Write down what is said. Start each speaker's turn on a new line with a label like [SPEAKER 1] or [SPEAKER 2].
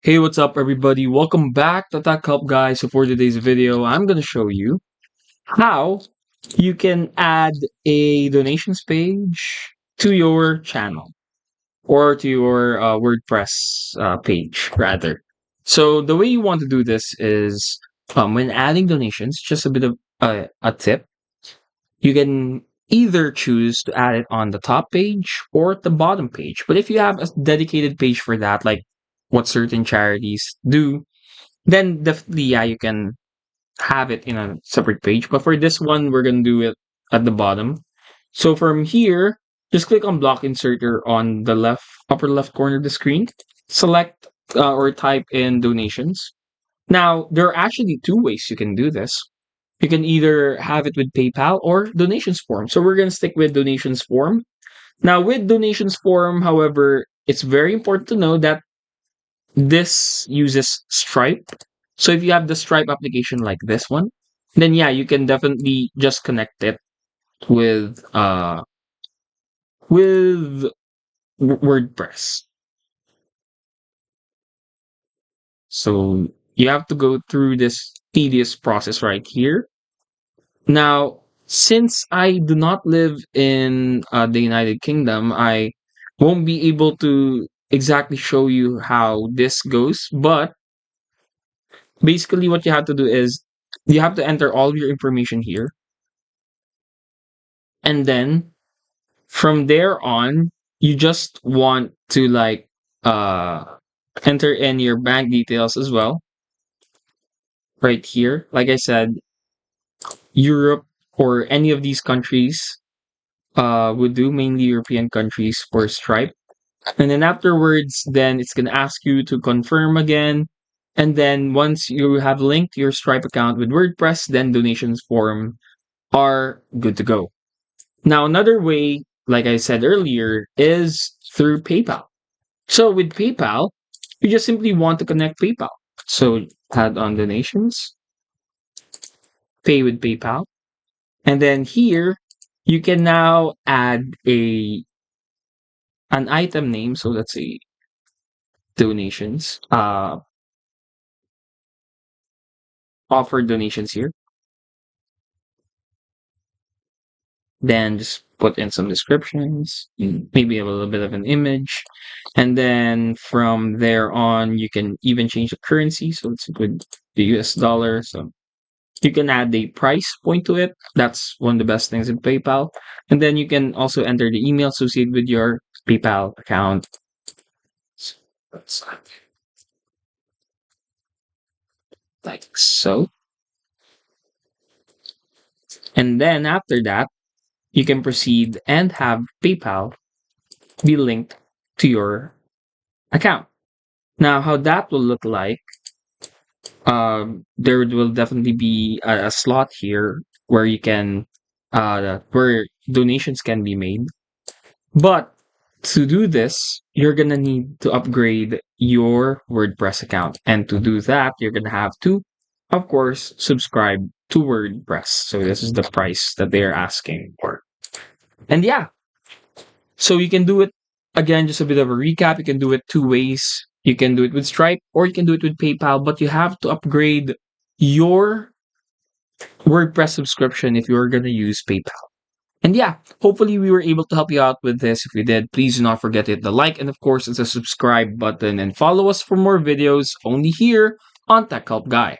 [SPEAKER 1] Hey, what's up, everybody? Welcome back to Tech Help Guys. So, for today's video, I'm going to show you how you can add a donations page to your channel or to your WordPress page, rather. So, the way you want to do this is when adding donations, just a bit of a tip. You can either choose to add it on the top page or the bottom page. But if you have a dedicated page for that, like what certain charities do, then definitely, yeah, you can have it in a separate page. But for this one, we're going to do it at the bottom. So from here, just click on block inserter on the upper left corner of the screen. Select or type in donations. Now, there are actually two ways you can do this. You can either have it with PayPal or donations form. So we're going to stick with donations form. Now, with donations form, however, it's very important to know that this uses Stripe. So if you have the Stripe application like this one, then yeah, you can definitely just connect it with with WordPress. So you have to go through this tedious process right here. Now, since I do not live in the United Kingdom, I won't be able to exactly show you how this goes, but basically what you have to do is you have to enter all of your information here, and then from there on you just want to uh enter in your bank details as well right here. Like I said, Europe or any of these countries would do, mainly European countries for Stripe. And then afterwards, then it's going to ask you to confirm again. And then once you have linked your Stripe account with WordPress, then donations form are good to go. Now, another way, like I said earlier, is through PayPal. So with PayPal, you just simply want to connect PayPal. So add on donations, pay with PayPal. And then here, you can now add an item name. So let's say donations, offer donations here. Then just put in some descriptions, maybe a little bit of an image. And then from there on, you can even change the currency. So it's with the US dollar. So you can add a price point to it. That's one of the best things in PayPal. And then you can also enter the email associated with your PayPal account. So that's like so. And then after that, you can proceed and have PayPal be linked to your account. Now, how that will look like, there will definitely be a slot here where you can, where donations can be made. But to do this, you're gonna need to upgrade your WordPress account, and to do that, you're gonna have to, of course, subscribe to WordPress. So this is the price that they are asking for, and yeah, so you can do it again, just a bit of a recap. You can do it two ways. You can do it with Stripe or you can do it with PayPal, but you have to upgrade your WordPress subscription if you're going to use PayPal. And yeah, hopefully we were able to help you out with this. If we did, please do not forget to hit the like and of course the subscribe button and follow us for more videos only here on Tech Help Guy.